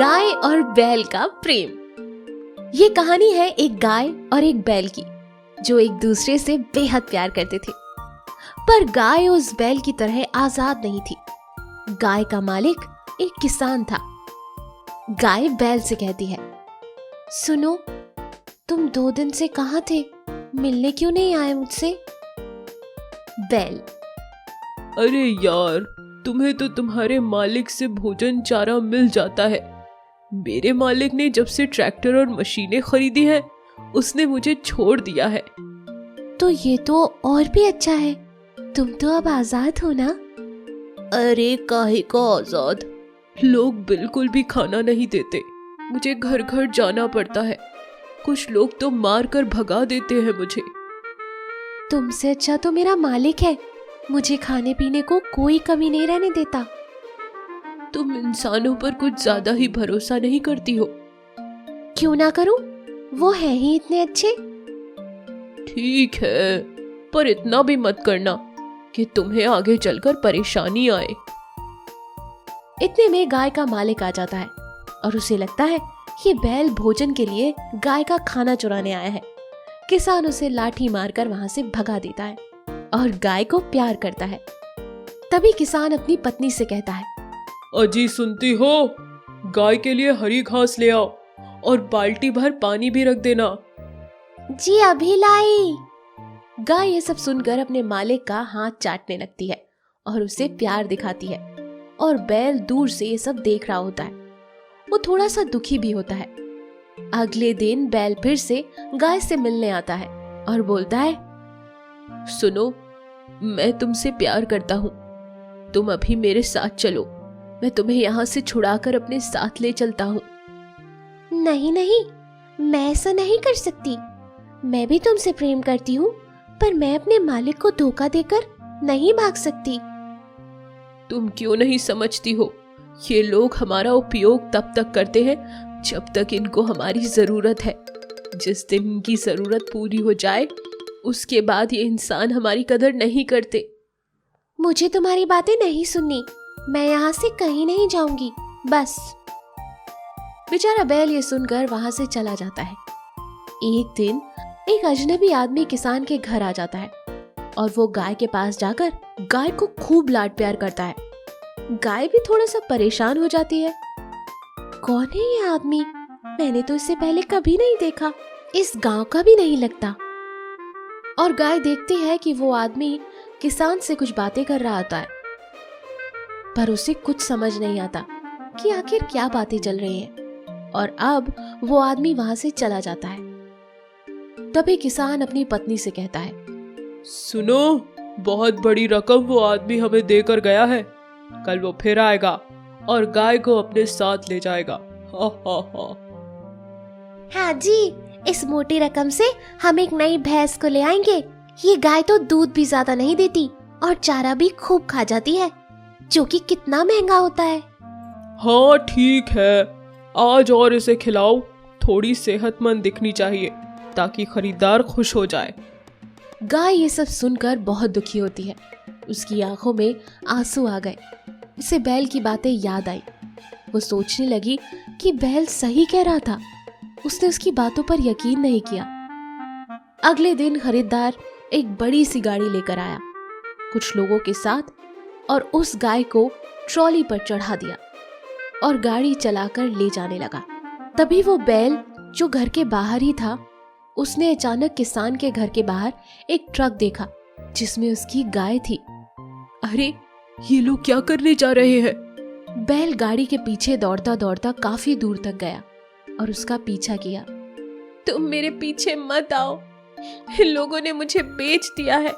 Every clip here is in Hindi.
गाय और बैल का प्रेम। ये कहानी है एक गाय और एक बैल की, जो एक दूसरे से बेहद प्यार करते थे। पर गाय उस बैल की तरह आजाद नहीं थी। गाय का मालिक एक किसान था। गाय बैल से कहती है, सुनो, तुम 2 दिन से कहाँ थे? मिलने क्यों नहीं आए मुझसे? बैल, अरे यार, तुम्हें तो तुम्हारे मालिक से भोजन चारा मिल जाता है। मेरे मालिक ने जब से ट्रैक्टर और मशीनें खरीदी हैं, उसने मुझे छोड़ दिया है। तो ये तो और भी अच्छा है। तुम तो अब आजाद हो ना? अरे काहे का आजाद? लोग बिल्कुल भी खाना नहीं देते। मुझे घर घर जाना पड़ता है। कुछ लोग तो मार कर भगा देते हैं मुझे। तुमसे अच्छा तो मेरा मालिक है। मुझे खाने पीने को कोई कमी नहीं रहने देता। तुम इंसानों पर कुछ ज्यादा ही भरोसा नहीं करती हो। क्यों ना करूं? वो है ही इतने अच्छे। ठीक है, पर इतना भी मत करना कि तुम्हें आगे चलकर परेशानी आए। इतने में गाय का मालिक आ जाता है और उसे लगता है कि बैल भोजन के लिए गाय का खाना चुराने आया है। किसान उसे लाठी मारकर वहां से भगा देता है और गाय को प्यार करता है। तभी किसान अपनी पत्नी से कहता है, अजी सुनती हो? गाय के लिए हरी घास ले आओ और बाल्टी भर पानी भी रख देना। जी अभी लाई। गाय ये सब सुनकर अपने मालिक का हाथ चाटने लगती है और उसे प्यार दिखाती है। और बैल दूर से ये सब देख रहा होता है। वो थोड़ा सा दुखी भी होता है। अगले दिन बैल फिर से गाय से मिलने आता है और बोलता है, सुनो, मैं तुमसे प्यार करता हूँ। तुम अभी मेरे साथ चलो। मैं तुम्हें यहाँ से छुड़ाकर अपने साथ ले चलता हूँ। नहीं नहीं, मैं ऐसा नहीं कर सकती। मैं भी तुमसे प्रेम करती हूँ, पर मैं अपने मालिक को धोखा देकर नहीं भाग सकती। तुम क्यों नहीं समझती हो? ये लोग हमारा उपयोग तब तक करते हैं जब तक इनको हमारी जरूरत है। जिस दिन इनकी जरूरत पूरी हो जाए, उसके बाद ये इंसान हमारी कदर नहीं करते। मुझे तुम्हारी बातें नहीं सुननी। मैं यहाँ से कहीं नहीं जाऊंगी, बस। बेचारा बैल ये सुनकर वहां से चला जाता है। एक दिन एक अजनबी आदमी किसान के घर आ जाता है और वो गाय के पास जाकर गाय को खूब लाड प्यार करता है। गाय भी थोड़ा सा परेशान हो जाती है। कौन है ये आदमी? मैंने तो इससे पहले कभी नहीं देखा। इस गांव का भी नहीं लगता। और गाय देखती है कि वो आदमी किसान से कुछ बातें कर रहा होता है, पर उसे कुछ समझ नहीं आता कि आखिर क्या बातें चल रही हैं। और अब वो आदमी वहां से चला जाता है। तभी किसान अपनी पत्नी से कहता है, सुनो, बहुत बड़ी रकम वो आदमी हमें देकर गया है। कल वो फिर आएगा और गाय को अपने साथ ले जाएगा। हा हा हा। हाँ जी, इस मोटी रकम से हम एक नई भैंस को ले आएंगे। ये गाय तो दूध भी ज्यादा नहीं देती और चारा भी खूब खा जाती है, जो कि कितना महंगा होता है। हाँ ठीक है, आज और इसे खिलाओ। थोड़ी सेहतमंद दिखनी चाहिए ताकि खरीदार खुश हो जाए। गाय ये सब सुनकर बहुत दुखी होती है। उसकी आंखों में आंसू आ गए। उसे बैल की बातें याद आई। वो सोचने लगी कि बैल सही कह रहा था। उसने उसकी बातों पर यकीन नहीं किया। अगले दिन खरीदार एक बड़ी सी गाड़ी लेकर आया, कुछ लोगों के साथ, और उस गाय को ट्रॉली पर चढ़ा दिया और गाड़ी चलाकर ले जाने लगा। तभी वो बैल, जो घर के बाहर ही था, उसने अचानक किसान के घर के बाहर एक ट्रक देखा जिसमें उसकी गाय थी। अरे, ये लोग क्या करने जा रहे हैं? बैल गाड़ी के पीछे दौड़ता दौड़ता काफी दूर तक गया और उसका पीछा किया। तुम मेरे पीछे मत आओ, इन लोगों ने मुझे बेच दिया है।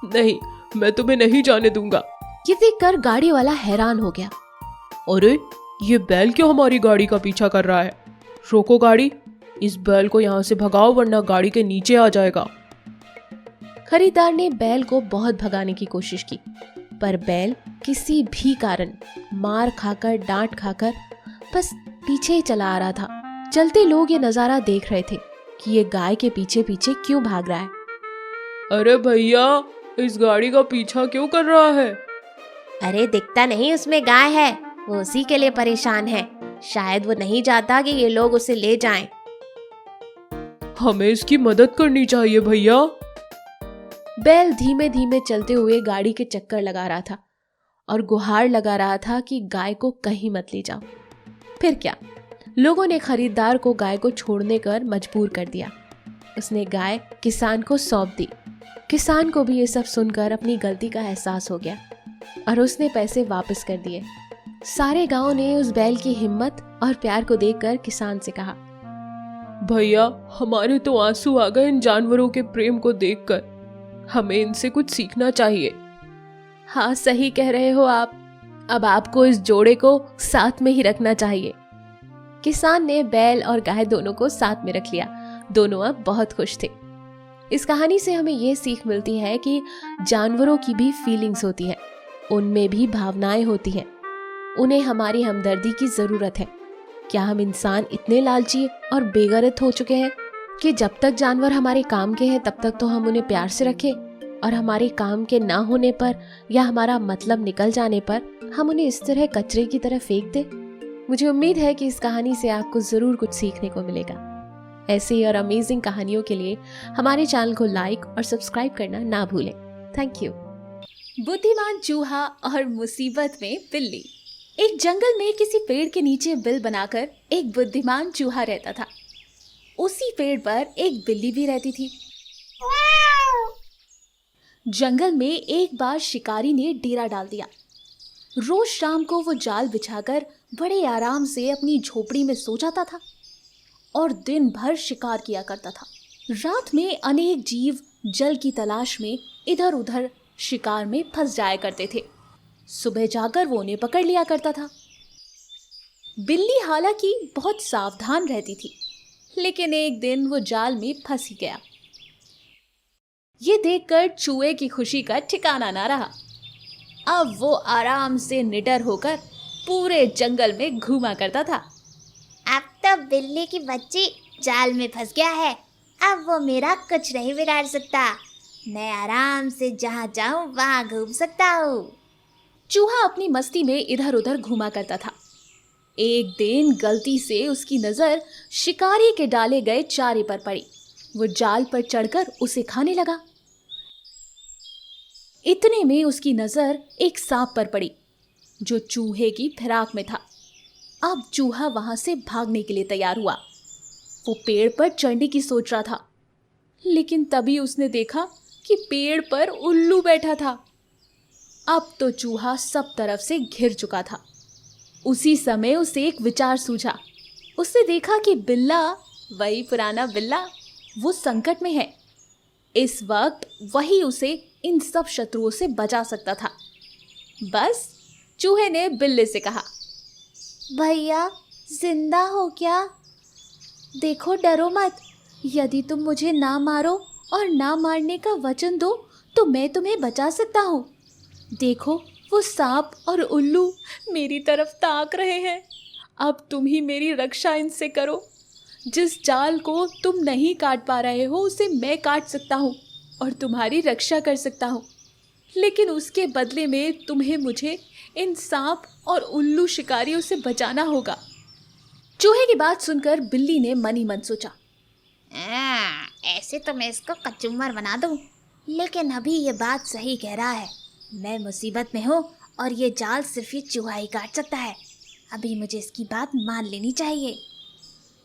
नहीं, मैं तुम्हें नहीं जाने दूंगा। ये देखकर गाड़ी वाला हैरान हो गया। अरे, ये बैल क्यों हमारी गाड़ी का पीछा कर रहा है? रोको गाड़ी, इस बैल को यहाँ से भगाओ वरना गाड़ी के नीचे आ जाएगा। खरीदार ने बैल को बहुत भगाने की कोशिश की, पर बैल किसी भी कारण मार खाकर, डांट खाकर बस पीछे ही चला आ रहा था। चलते लोग ये नजारा देख रहे थे कि ये गाय के पीछे पीछे क्यों भाग रहा है। अरे भैया, इस गाड़ी का पीछा क्यों कर रहा है? अरे दिखता नहीं उसमें गाय है, वो उसी के लिए परेशान है। शायद वो नहीं चाहता कि ये लोग उसे ले जाएं। हमें इसकी मदद करनी चाहिए भैया। बैल धीमे धीमे चलते हुए गाड़ी के चक्कर लगा रहा था और गुहार लगा रहा था कि गाय को कहीं मत ले जाओ। फिर क्या, लोगों ने खरीदार को गाय को छोड़ने कर मजबूर कर दिया। उसने गाय किसान को सौंप दी। किसान को भी ये सब सुनकर अपनी गलती का एहसास हो गया और उसने पैसे वापस कर दिए। सारे गांव ने उस बैल की हिम्मत और प्यार को देखकर किसान से कहा, भैया हमारे तो आंसू आ गए इन जानवरों के प्रेम को देखकर। हमें इनसे कुछ सीखना चाहिए। हाँ सही कह रहे हो आप, अब आपको इस जोड़े को साथ में ही रखना चाहिए। किसान ने बैल और गाय दोनों को साथ में रख लिया। दोनों अब बहुत खुश थे। इस कहानी से हमें ये सीख मिलती है कि जानवरों की भी फीलिंग्स होती है, उनमें भी भावनाएं होती हैं। उन्हें हमारी हमदर्दी की जरूरत है। क्या हम इंसान इतने लालची और बेगैरत हो चुके हैं कि जब तक जानवर हमारे काम के हैं तब तक तो हम उन्हें प्यार से रखें, और हमारे काम के ना होने पर या हमारा मतलब निकल जाने पर हम उन्हें इस तरह कचरे की तरह फेंक दें? मुझे उम्मीद है कि इस कहानी से आपको जरूर कुछ सीखने को मिलेगा। ऐसी और अमेजिंग कहानियों के लिए हमारे चैनल को लाइक और सब्सक्राइब करना ना भूलें। Thank you. बुद्धिमान चूहा और मुसीबत में बिल्ली। एक जंगल में किसी पेड़ के नीचे बिल बनाकर एक बुद्धिमान चूहा रहता था। उसी पेड़ पर एक बिल्ली भी रहती थी। जंगल में एक बार शिकारी ने डेरा डाल दिया। रोज शाम को वो जाल बिछाकर बड़े आराम से अपनी झोपड़ी में सो जाता था और दिन भर शिकार किया करता था। रात में अनेक जीव जल की तलाश में इधर उधर शिकार में फंस जाया करते थे। सुबह जाकर वो उन्हें पकड़ लिया करता था। बिल्ली हालांकि बहुत सावधान रहती थी, लेकिन एक दिन वो जाल में फंस ही गया। ये देखकर चूहे की खुशी का ठिकाना ना रहा। अब वो आराम से निडर होकर पूरे जंगल में घूमा करता था। अब तो बिल्ली की बच्ची जाल में फंस गया है, अब वो मेरा कुछ नहीं बिगाड़ सकता। मैं आराम से जहाँ जाऊँ वहाँ घूम सकता हूँ। चूहा अपनी मस्ती में इधर उधर घूमा करता था। एक दिन गलती से उसकी नजर शिकारी के डाले गए चारे पर पड़ी। वो जाल पर चढ़कर उसे खाने लगा। इतने में उसकी नजर एक सांप पर पड़ी जो चूहे की फिराक में था। अब चूहा वहां से भागने के लिए तैयार हुआ। वो पेड़ पर चढ़ने की सोच रहा था, लेकिन तभी उसने देखा कि पेड़ पर उल्लू बैठा था। अब तो चूहा सब तरफ से घिर चुका था। उसी समय उसे एक विचार सूझा। उसने देखा कि बिल्ला, वही पुराना बिल्ला, वो संकट में है। इस वक्त वही उसे इन सब शत्रुओं से बचा सकता था। बस चूहे ने बिल्ले से कहा, भैया जिंदा हो क्या? देखो डरो मत, यदि तुम मुझे ना मारो और ना मारने का वचन दो तो मैं तुम्हें बचा सकता हूँ। देखो वो सांप और उल्लू मेरी तरफ ताक रहे हैं। अब तुम ही मेरी रक्षा इनसे करो। जिस जाल को तुम नहीं काट पा रहे हो उसे मैं काट सकता हूँ और तुम्हारी रक्षा कर सकता हूँ, लेकिन उसके बदले में तुम्हें मुझे इन सांप और उल्लू शिकारियों से बचाना होगा। चूहे की बात सुनकर बिल्ली ने मन ही मन सोचा, ऐसे तो मैं इसको कचुम्बर बना दूं, लेकिन अभी ये बात सही कह रहा है। मैं मुसीबत में हूँ और ये जाल सिर्फ ये चूहा ही काट सकता है। अभी मुझे इसकी बात मान लेनी चाहिए।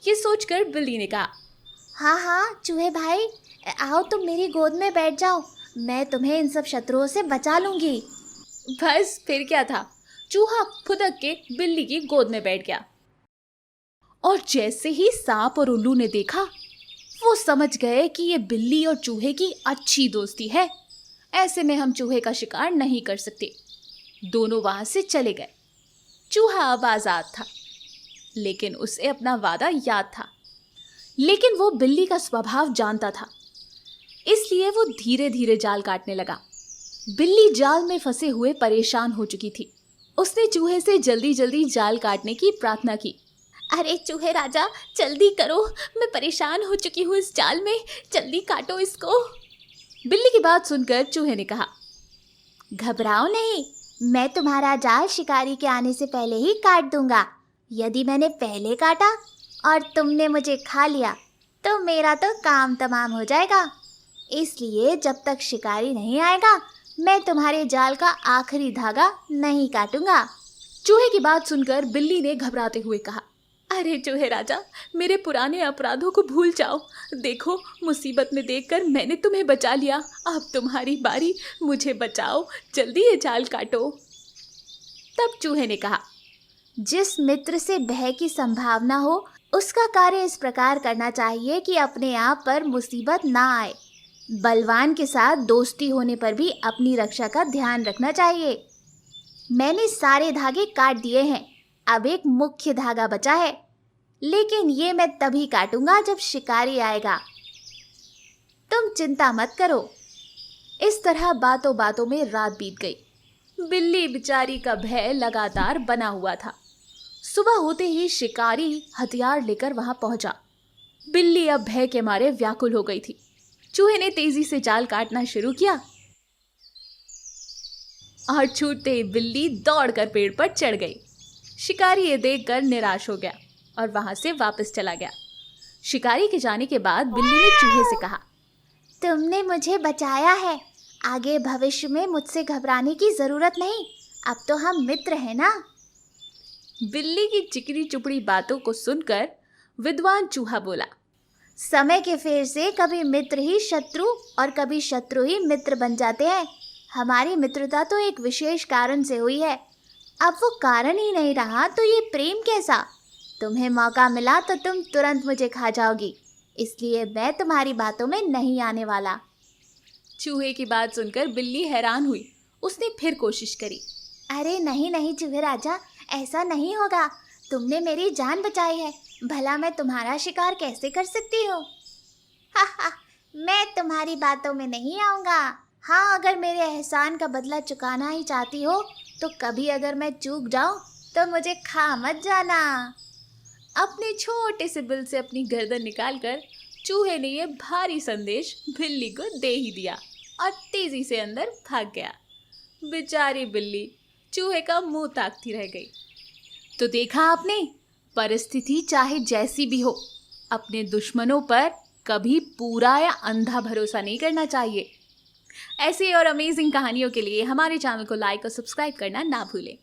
ये सोचकर बिल्ली ने कहा, हाँ हाँ चूहे भाई, आओ तुम मेरी गोद में बैठ जाओ, मैं तुम्हें इन सब शत्रुओं से बचा लूंगी। बस फिर क्या था, चूहा फुदक के बिल्ली की गोद में बैठ गया। और जैसे ही सांप और उल्लू ने देखा, वो समझ गए कि ये बिल्ली और चूहे की अच्छी दोस्ती है। ऐसे में हम चूहे का शिकार नहीं कर सकते। दोनों वहां से चले गए। चूहा अब आजाद था, लेकिन उसे अपना वादा याद था। लेकिन वो बिल्ली का स्वभाव जानता था, इसलिए वो धीरे धीरे जाल काटने लगा। बिल्ली जाल में फंसे हुए परेशान हो चुकी थी। उसने चूहे से जल्दी जल्दी जाल काटने की प्रार्थना की। अरे चूहे राजा जल्दी करो, मैं परेशान हो चुकी हूँ इस जाल में, जल्दी काटो इसको। बिल्ली की बात सुनकर चूहे ने कहा, घबराओ नहीं, मैं तुम्हारा जाल शिकारी के आने से पहले ही काट दूंगा। यदि मैंने पहले काटा और तुमने मुझे खा लिया तो मेरा तो काम तमाम हो जाएगा। इसलिए जब तक शिकारी नहीं आएगा मैं तुम्हारे जाल का आखिरी धागा नहीं काटूंगा। चूहे की बात सुनकर बिल्ली ने घबराते हुए कहा, अरे चूहे राजा, मेरे पुराने अपराधों को भूल जाओ। देखो, मुसीबत में देखकर मैंने तुम्हें बचा लिया। अब तुम्हारी बारी, मुझे बचाओ, जल्दी ये जाल काटो। तब चूहे ने कहा, जिस मित्र से भय की संभावना हो उसका कार्य इस प्रकार करना चाहिए कि अपने आप पर मुसीबत ना आए। बलवान के साथ दोस्ती होने पर भी अपनी रक्षा का ध्यान रखना चाहिए। मैंने सारे धागे काट दिए हैं, अब एक मुख्य धागा बचा है, लेकिन ये मैं तभी काटूंगा जब शिकारी आएगा। तुम चिंता मत करो। इस तरह बातों बातों में रात बीत गई। बिल्ली बेचारी का भय लगातार बना हुआ था। सुबह होते ही शिकारी हथियार लेकर वहां पहुंचा। बिल्ली अब भय के मारे व्याकुल हो गई थी। चूहे ने तेजी से जाल काटना शुरू किया और छूटते ही बिल्ली दौड़कर पेड़ पर चढ़ गई। शिकारी ये देखकर निराश हो गया और वहां से वापस चला गया। शिकारी के जाने के बाद बिल्ली ने चूहे से कहा, तुमने मुझे बचाया है, आगे भविष्य में मुझसे घबराने की जरूरत नहीं। अब तो हम मित्र हैं ना। बिल्ली की चिकनी चुपड़ी बातों को सुनकर विद्वान चूहा बोला, समय के फेर से कभी मित्र ही शत्रु और कभी शत्रु ही मित्र बन जाते हैं। हमारी मित्रता तो एक विशेष कारण से हुई है, अब वो कारण ही नहीं रहा तो ये प्रेम कैसा। तुम्हें मौका मिला तो तुम तुरंत मुझे खा जाओगी, इसलिए मैं तुम्हारी बातों में नहीं आने वाला। चूहे की बात सुनकर बिल्ली हैरान हुई। उसने फिर कोशिश करी। अरे नहीं नहीं चूहे राजा, ऐसा नहीं होगा। तुमने मेरी जान बचाई है, भला मैं तुम्हारा शिकार कैसे कर सकती हूँ? हा, मैं तुम्हारी बातों में नहीं आऊँगा। हाँ, अगर मेरे एहसान का बदला चुकाना ही चाहती हो तो कभी अगर मैं चूक जाऊँ तो मुझे खा मत जाना। अपने छोटे से बिल से अपनी गर्दन निकालकर चूहे ने यह भारी संदेश बिल्ली को दे ही दिया और तेजी से अंदर भाग गया। बेचारी बिल्ली चूहे का मुंह ताकती रह गई। तो देखा आपने, परिस्थिति चाहे जैसी भी हो, अपने दुश्मनों पर कभी पूरा या अंधा भरोसा नहीं करना चाहिए। ऐसी और अमेजिंग कहानियों के लिए हमारे चैनल को लाइक और सब्सक्राइब करना ना भूलें।